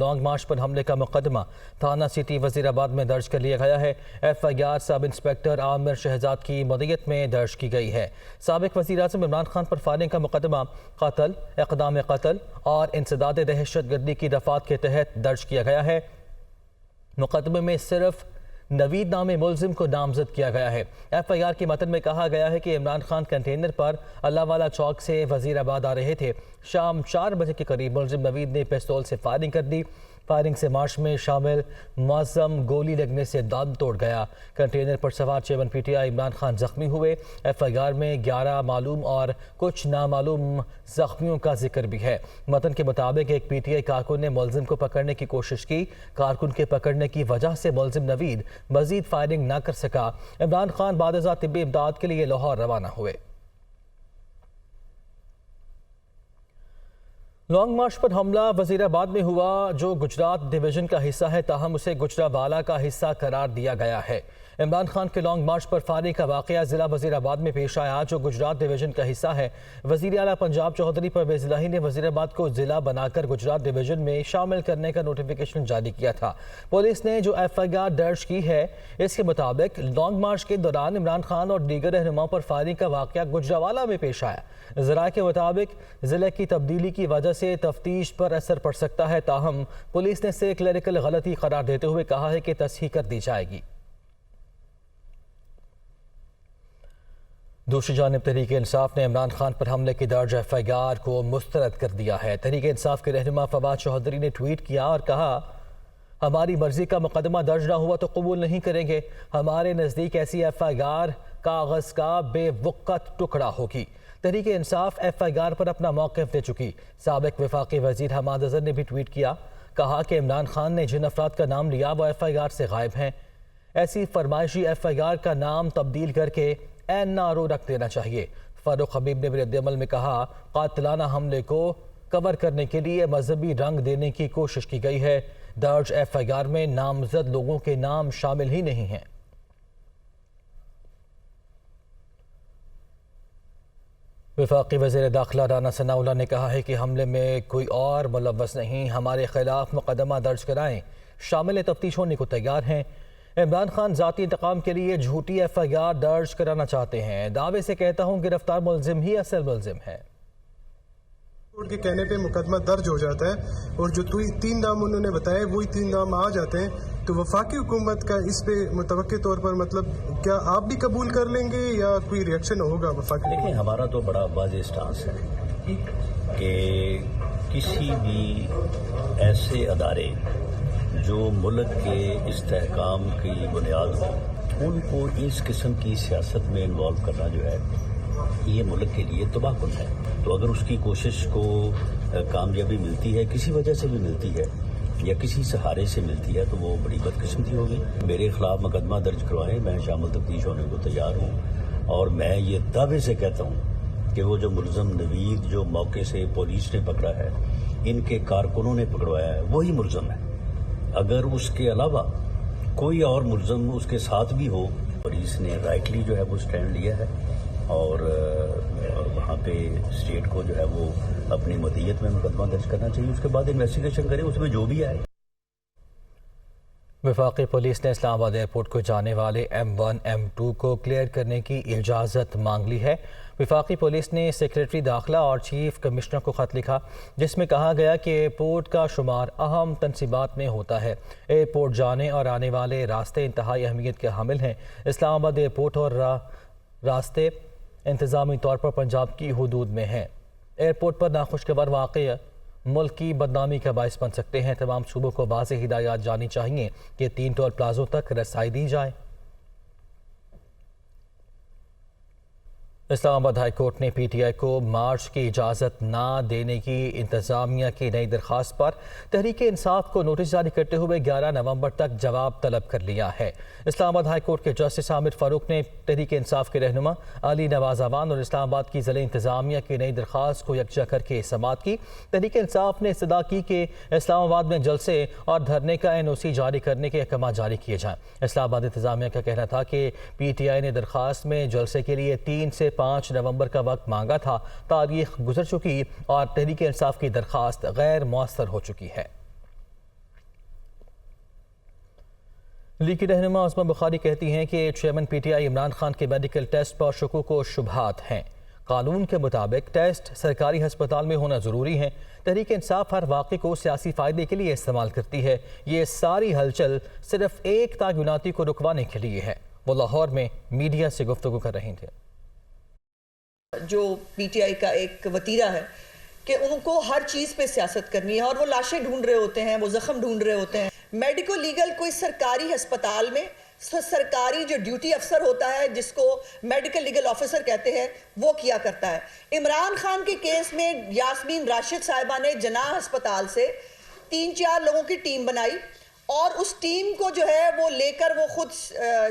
Long march پر حملے کا مقدمہ تھانہ سٹی وزیر آباد میں درج کر لیا گیا ہے۔ F I R sub inspector Amir Shahzad کی مدیریت میں درج کی گئی ہے۔ سابق وزیر اعظم عمران خان پر فائرنگ کا مقدمہ قتل، اقدام قتل اور انسداد دہشت گردی کی دفعات کے تحت درج کیا گیا ہے۔ مقدمے میں صرف نوید نامی ملزم کو نامزد کیا گیا ہے۔ ایف آئی آر کے متن میں کہا گیا ہے کہ عمران خان کنٹینر پر اللہ والا چوک سے وزیر آباد آ رہے تھے۔ شام 4 بجے کے قریب ملزم نوید نے پستول سے فائرنگ کر دی۔ فائرنگ سے مارچ میں شامل معظم گولی لگنے سے دم توڑ گیا۔ کنٹینر پر سوار 54 P T I Imran Khan زخمی ہوئے۔ ایف آئی آر میں 11 معلوم اور کچھ نامعلوم زخمیوں کا ذکر بھی ہے۔ متن کے مطابق ایک پی ٹی آئی کارکن نے ملزم کو پکڑنے کی کوشش کی۔ کارکن کے پکڑنے کی وجہ سے ملزم نوید مزید فائرنگ نہ کر سکا۔ عمران خان بعد ازاں طبی امداد کے لیے لاہور روانہ ہوئے۔ لانگ مارچ پر حملہ وزیر آباد میں ہوا، جو گجرات ڈویژن کا حصہ ہے، تاہم اسے گجرانوالہ کا حصہ قرار دیا گیا ہے۔ عمران خان کے لانگ مارچ پر فائرنگ کا واقعہ ضلع وزیر آباد میں پیش آیا، جو گجرات ڈویژن کا حصہ ہے۔ وزیر اعلیٰ پنجاب چودھری پرویز الہی نے وزیر آباد کو ضلع بنا کر گجرات ڈویژن میں شامل کرنے کا نوٹیفیکیشن جاری کیا تھا۔ پولیس نے جو ایف آئی آر درج کی ہے، اس کے مطابق لانگ مارچ کے دوران عمران خان اور دیگر رہنماؤں پر فائرنگ کا واقعہ گجرانوالہ میں پیش آیا۔ ذرائع کے مطابق ضلع کی تبدیلی کی وجہ سے تفتیش پر اثر پڑ سکتا ہے، تاہم پولیس نے اسے کلیریکل غلطی قرار دیتے ہوئے کہا ہے کہ تصحیح کر دی جائے گی۔ دوسری جانب تحریک انصاف نے عمران خان پر حملے کی درج ایف آئی آر کو مسترد کر دیا ہے۔ تحریک انصاف کے رہنما فواد چودھری نے ٹویٹ کیا اور کہا، ہماری مرضی کا مقدمہ درج نہ ہوا تو قبول نہیں کریں گے۔ ہمارے نزدیک ایسی ایف آئی آر کاغذ کا بے وقت ٹکڑا ہوگی۔ Tehreek Insaf F I are پر اپنا موقف دے چکی۔ سابق وفاقی وزیر حماد اظہر نے بھی ٹویٹ کیا، کہا کہ عمران خان نے جن افراد کا نام لیا وہ ایف آئی آر سے غائب ہیں۔ ایسی فرمائشی ایف آئی آر کا نام تبدیل کر کے این آر او رکھ دینا چاہیے۔ فاروق حبیب نے بھی رد عمل میں کہا، قاتلانہ حملے کو کور کرنے کے لیے مذہبی رنگ دینے کی کوشش کی گئی ہے۔ درج ایف آئی آر میں نامزد لوگوں کے نام شامل ہی نہیں ہیں۔ وفاقی وزیر داخلہ رانا ثناءاللہ نے کہا ہے کہ حملے میں کوئی اور ملوث نہیں، ہمارے خلاف مقدمہ درج کرائیں، شامل تفتیش ہونے کو تیار ہیں۔ عمران خان ذاتی انتقام کے لیے جھوٹی ایف آئی آر درج کرانا چاہتے ہیں۔ دعوے سے کہتا ہوں گرفتار ملزم ہی اصل ملزم ہے۔ کورٹ کے کہنے پہ مقدمہ درج ہو جاتا ہے اور جو 3 نام انہوں نے بتائے وہی 3 نام آ جاتے ہیں، تو وفاقی حکومت کا اس پہ متوقع طور پر مطلب کیا آپ بھی قبول کر لیں گے یا کوئی ریئیکشن ہوگا وفاقی؟ دیکھیں، ہمارا تو بڑا واضح سٹانس ہے کہ کسی بھی ایسے ادارے جو ملک کے استحکام کی بنیاد ہو، ان کو اس قسم کی سیاست میں انوالو کرنا جو ہے یہ ملک کے لیے تباہ کن ہے۔ تو اگر اس کی کوشش کو کامیابی ملتی ہے، کسی وجہ سے بھی ملتی ہے یا کسی سہارے سے ملتی ہے، تو وہ بڑی بدقسمتی ہوگی۔ میرے خلاف مقدمہ درج کروائیں، میں شامل تفتیش ہونے کو تیار ہوں، اور میں یہ دعوے سے کہتا ہوں کہ وہ جو ملزم نوید جو موقع سے پولیس نے پکڑا ہے، ان کے کارکنوں نے پکڑوایا ہے، وہی ملزم ہے۔ اگر اس کے علاوہ کوئی اور ملزم اس کے ساتھ بھی ہو، پولیس نے رائٹلی جو ہے وہ سٹینڈ لیا ہے اور وہاں پہ اسٹیٹ کو جو ہے وہ اپنی مدیریت میں مقدمہ درج کرنا چاہیے، اس کے بعد انویسٹیگیشن کریں، اس میں جو بھی آئے۔ وفاقی پولیس نے اسلام آباد ایئرپورٹ کو جانے والے M1 M2 کو کلیئر کرنے کی اجازت مانگ لی ہے۔ وفاقی پولیس نے سیکریٹری داخلہ اور چیف کمشنر کو خط لکھا، جس میں کہا گیا کہ ایئرپورٹ کا شمار اہم تنصیبات میں ہوتا ہے۔ ایئرپورٹ جانے اور آنے والے راستے انتہائی اہمیت کے حامل ہیں۔ اسلام آباد ایئرپورٹ اور راستے انتظامی طور پر پنجاب کی حدود میں ہیں۔ ایئرپورٹ پر ناخوشگوار واقعہ ملک کی بدنامی کا باعث بن سکتے ہیں۔ تمام صوبوں کو واضح ہدایات جانی چاہیے کہ 3 ٹول پلازوں تک رسائی دی جائے۔ اسلام آباد ہائی کورٹ نے پی ٹی آئی کو مارچ کی اجازت نہ دینے کی انتظامیہ کی نئی درخواست پر تحریک انصاف کو نوٹس جاری کرتے ہوئے 11 نومبر تک جواب طلب کر لیا ہے۔ اسلام آباد ہائی کورٹ کے جسٹس عامر فاروق نے تحریک انصاف کے رہنما علی نواز اعوان اور اسلام آباد کی ضلع انتظامیہ کی نئی درخواست کو یکجا کر کے سماعت کی۔ تحریک انصاف نے استدعا کی کہ اسلام آباد میں جلسے اور دھرنے کا NOC جاری کرنے کے احکامات جاری کیے جائیں۔ اسلام آباد انتظامیہ کا کہنا تھا کہ پی ٹی آئی نے درخواست میں جلسے کے لیے 3 سے 5 نومبر کا وقت مانگا تھا، تاریخ گزر چکی اور تحریک انصاف کی درخواست غیر مؤثر ہو چکی ہے۔ لیگ کی رہنما عظما بخاری کہتی ہیں کہ chairman P T I Imran Khan کے میڈیکل ٹیسٹ پر شکوک و شبہات ہیں۔ قانون کے مطابق ٹیسٹ سرکاری ہسپتال میں ہونا ضروری ہے۔ تحریک انصاف ہر واقعے کو سیاسی فائدے کے لیے استعمال کرتی ہے۔ یہ ساری ہلچل صرف ایک تعیناتی کو رکوانے کے لیے ہے۔ وہ لاہور میں میڈیا سے گفتگو کر رہی تھے۔ جو پی ٹی آئی کا ایک وتیرہ ہے کہ ان کو ہر چیز پہ سیاست کرنی ہے، اور وہ لاشیں ڈھونڈ رہے ہوتے ہیں، وہ زخم ڈھونڈ رہے ہوتے ہیں۔ میڈیکو لیگل کوئی سرکاری ہسپتال میں سرکاری جو ڈیوٹی افسر ہوتا ہے، جس کو میڈیکل لیگل آفیسر کہتے ہیں، وہ کیا کرتا ہے۔ عمران خان کے کیس میں یاسمین راشد صاحبہ نے جناح ہسپتال سے 3-4 لوگوں کی ٹیم بنائی، اور اس ٹیم کو جو ہے وہ لے کر وہ خود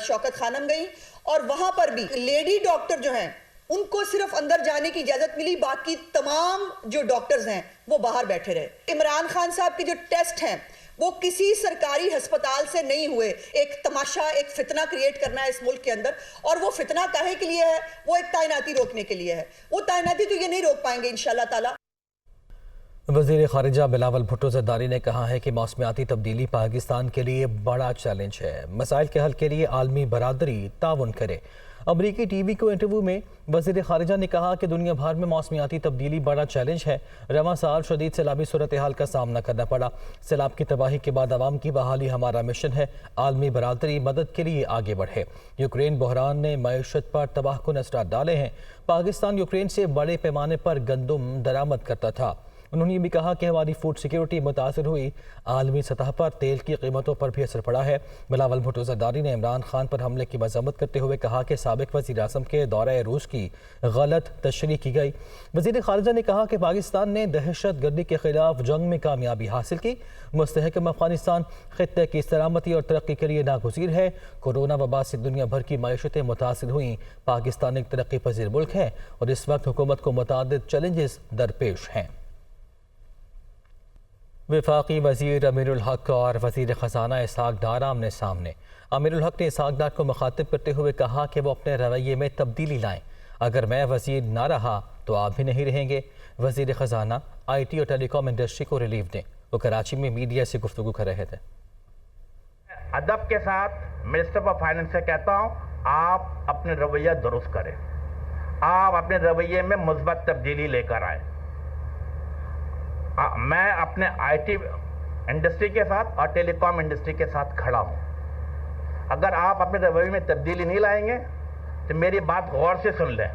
شوکت خانم گئی، اور وہاں پر بھی لیڈی ڈاکٹر جو ہیں ان کو صرف اندر جانے کی اجازت ملی، باقی تمام جو ڈاکٹرز ہیں وہ باہر بیٹھے رہے۔ عمران خان صاحب کے جو ٹیسٹ ہیں وہ کسی سرکاری ہسپتال سے نہیں ہوئے۔ ایک تماشا، ایک فتنہ کریٹ کرنا ہے اس ملک کے اندر، اور وہ فتنہ کاہے کے لیے ہے؟ وہ ایک تعیناتی روکنے کے لیے ہے۔ وہ تعیناتی تو یہ نہیں روک پائیں گے انشاءاللہ تعالی۔ وزیر خارجہ بلاول بھٹو زرداری نے کہا ہے کہ موسمیاتی تبدیلی پاکستان کے لیے بڑا چیلنج ہے۔ مسائل کے حل کے لیے عالمی برادری تعاون کرے۔ امریکی ٹی وی کو انٹرویو میں وزیر خارجہ نے کہا کہ دنیا بھر میں موسمیاتی تبدیلی بڑا چیلنج ہے۔ رواں سال شدید سیلابی صورتحال کا سامنا کرنا پڑا۔ سیلاب کی تباہی کے بعد عوام کی بحالی ہمارا مشن ہے۔ عالمی برادری مدد کے لیے آگے بڑھے۔ یوکرین بحران نے معیشت پر تباہ کن اثرات ڈالے ہیں۔ پاکستان یوکرین سے بڑے پیمانے پر گندم درآمد کرتا تھا۔ انہوں نے یہ بھی کہا کہ ہماری فوڈ سیکیورٹی متاثر ہوئی۔ عالمی سطح پر تیل کی قیمتوں پر بھی اثر پڑا ہے۔ بلاول بھٹو زرداری نے عمران خان پر حملے کی مذمت کرتے ہوئے کہا کہ سابق وزیر اعظم کے دورہ روس کی غلط تشریح کی گئی۔ وزیر خارجہ نے کہا کہ پاکستان نے دہشت گردی کے خلاف جنگ میں کامیابی حاصل کی۔ مستحکم افغانستان خطے کی سلامتی اور ترقی کے لیے ناگزیر ہے۔ کورونا وبا سے دنیا بھر کی معیشتیں متاثر ہوئیں۔ پاکستان ایک ترقی پذیر ملک ہے اور اس وقت حکومت کو متعدد چیلنجز درپیش ہیں۔ وفاقی وزیر امیر الحق اور وزیر خزانہ اسحاق ڈار آمنے سامنے۔ امیر الحق نے اسحاق ڈار کو مخاطب کرتے ہوئے کہا کہ وہ اپنے رویے میں تبدیلی لائیں۔ اگر میں وزیر نہ رہا تو آپ بھی نہیں رہیں گے۔ وزیر خزانہ آئی ٹی اور ٹیلی کام انڈسٹری کو ریلیف دیں۔ وہ کراچی میں میڈیا سے گفتگو کر رہے تھے۔ ادب کے ساتھ منسٹر آف فائنانس سے کہتا ہوں، آپ اپنے رویہ درست کریں، آپ اپنے رویے میں مثبت تبدیلی لے کر آئیں۔ میں اپنے آئی ٹی انڈسٹری کے ساتھ اور ٹیلی کام انڈسٹری کے ساتھ کھڑا ہوں۔ اگر آپ اپنے رویے میں تبدیلی نہیں لائیں گے تو میری بات غور سے سن لیں،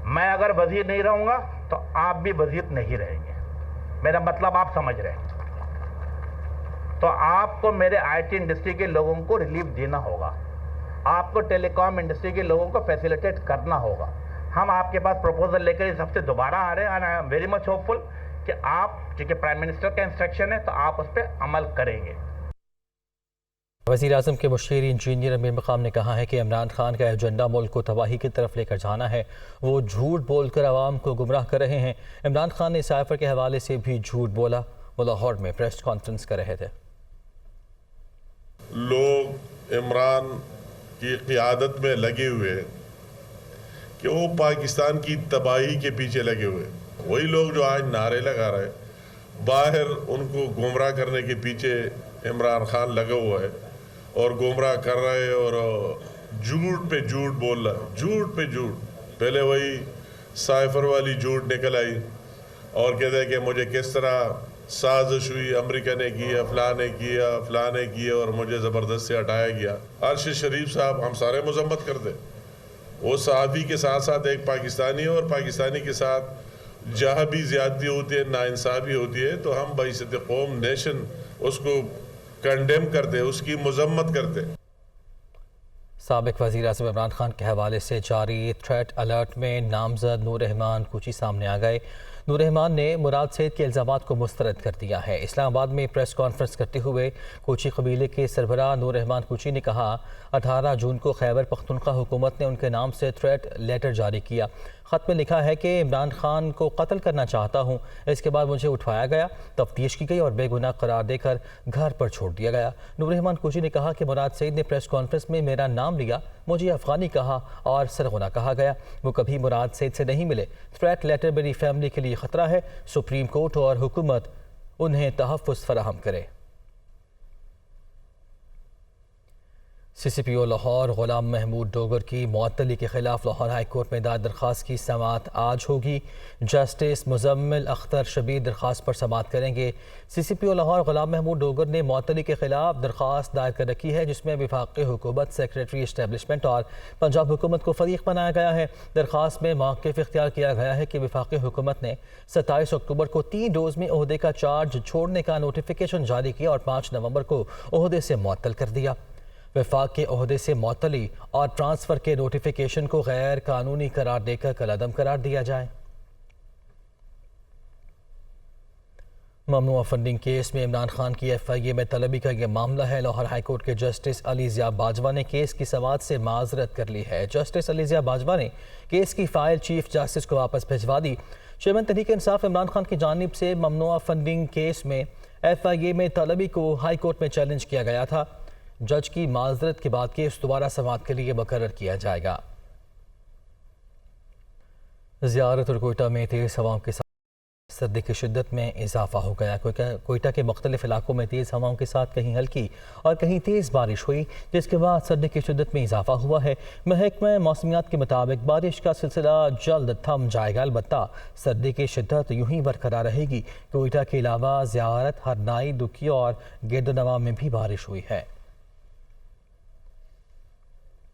میں اگر وزیر نہیں رہوں گا تو آپ بھی وزیر نہیں رہیں گے۔ میرا مطلب آپ سمجھ رہے ہیں۔ تو آپ کو میرے آئی ٹی انڈسٹری کے لوگوں کو ریلیف دینا ہوگا، آپ کو ٹیلی کام انڈسٹری کے لوگوں کو فیسیلیٹیٹ کرنا ہوگا۔ ہم آپ کے پاس پروپوزل لے کر اس ہفتے دوبارہ آ رہے ہیں، and I am very much hopeful کہ آپ، چونکہ پرائم منسٹر کا انسٹرکشن ہے تو آپ اس پہ عمل کریں گے۔ وزیر اعظم کے مشیر انجینئر امیر مقام نے کہا ہے کہ عمران خان کا ایجنڈا ملک کو تباہی کی طرف لے کر جانا ہے۔ وہ جھوٹ بول کر عوام کو گمراہ کر رہے ہیں۔ عمران خان نے سائفر کے حوالے سے بھی جھوٹ بولا۔ وہ لاہور میں پریس کانفرنس کر رہے تھے۔ لوگ عمران کی قیادت میں لگے ہوئے کہ وہ پاکستان کی تباہی کے پیچھے لگے ہوئے، وہی لوگ جو آج نعرے لگا رہے باہر ان کو گمراہ کرنے کے پیچھے عمران خان لگا ہوا ہے اور گمراہ کر رہے اور جھوٹ پہ جھوٹ بول رہا ہے، جھوٹ پہ جھوٹ۔ پہلے وہی سائفر والی جھوٹ نکل آئی اور کہتے ہیں کہ مجھے کس طرح سازش ہوئی، امریکہ نے کیا، فلاں نے کیا اور مجھے زبردست سے ہٹایا گیا۔ ارشد شریف صاحب ہم سارے مذمت کرتے، وہ صحافی کے ساتھ ساتھ ایک پاکستانی ہے، اور پاکستانی کے ساتھ جہاں بھی زیادتی ہوتی ہے، ناانصافی ہوتی ہے تو ہم بحیثیت قوم نیشن اس کو کنڈیم کرتے، اس کی مذمت کرتے۔ سابق وزیر اعظم عمران خان کے حوالے سے جاری تھریٹ الرٹ میں نامزد نور رحمان کوچی سامنے آ گئے۔ نور رحمان نے مراد سعید کے الزامات کو مسترد کر دیا ہے۔ اسلام آباد میں پریس کانفرنس کرتے ہوئے کوچی قبیلے کے سربراہ نور رحمان کوچی نے کہا 18 جون کو خیبر پختونخوا حکومت نے ان کے نام سے تھریٹ لیٹر جاری کیا۔ خط میں لکھا ہے کہ عمران خان کو قتل کرنا چاہتا ہوں، اس کے بعد مجھے اٹھوایا گیا، تفتیش کی گئی اور بے گناہ قرار دے کر گھر پر چھوڑ دیا گیا۔ نور رحمان کوچی نے کہا کہ مراد سعید نے پریس کانفرنس میں میرا نام لیا، مجھے افغانی کہا اور سرغنہ کہا گیا، وہ کبھی مراد سعید سے نہیں ملے۔ تھریٹ لیٹر میری فیملی کے لیے خطرہ ہے، سپریم کورٹ اور حکومت انہیں تحفظ فراہم کرے۔ CCPO لاہور غلام محمود ڈوگر کی معطلی کے خلاف لاہور ہائی کورٹ میں دائر درخواست کی سماعت آج ہوگی۔ جسٹس مزمل اختر شبیر درخواست پر سماعت کریں گے۔ CCPO لاہور غلام محمود ڈوگر نے معطلی کے خلاف درخواست دائر کر رکھی ہے، جس میں وفاقی حکومت، سیکریٹری اسٹیبلشمنٹ اور پنجاب حکومت کو فریق بنایا گیا ہے۔ درخواست میں موقف اختیار کیا گیا ہے کہ وفاقی حکومت نے 27 اکتوبر کو 3 ڈوز میں عہدے کا چارج چھوڑنے کا نوٹیفیکیشن جاری کیا اور 5 نومبر کو عہدے سے معطل کر دیا۔ وفاق کے عہدے سے معطلی اور ٹرانسفر کے نوٹیفیکیشن کو غیر قانونی قرار دے کر کالعدم قرار دیا جائے۔ ممنوعہ فنڈنگ کیس میں عمران خان کی FIA میں طلبی کا یہ معاملہ ہے۔ لاہور ہائی کورٹ کے جسٹس علی ضیاء باجوہ نے کیس کی سماعت سے معذرت کر لی ہے۔ جسٹس علی ضیاء باجوہ نے کیس کی فائل چیف جسٹس کو واپس بھجوا دی۔ چیئرمین تحریک انصاف عمران خان کی جانب سے ممنوعہ فنڈنگ کیس میں FIA میں طلبی کو ہائی کورٹ میں چیلنج کیا گیا تھا۔ جج کی معذرت کے بعد کیس دوبارہ سماعت کے لیے مقرر کیا جائے گا۔ زیارت اور کوئٹہ میں تیز ہواؤں کے ساتھ سردی کی شدت میں اضافہ ہو گیا۔ کوئٹہ کے مختلف علاقوں میں تیز ہواؤں کے ساتھ کہیں ہلکی اور کہیں تیز بارش ہوئی، جس کے بعد سردی کی شدت میں اضافہ ہوا ہے۔ محکمہ موسمیات کے مطابق بارش کا سلسلہ جلد تھم جائے گا، البتہ سردی کی شدت یوں ہی برقرار رہے گی۔ کوئٹہ کے علاوہ زیارت، ہرنائی، دکی اور گردنواں میں بھی بارش ہوئی ہے۔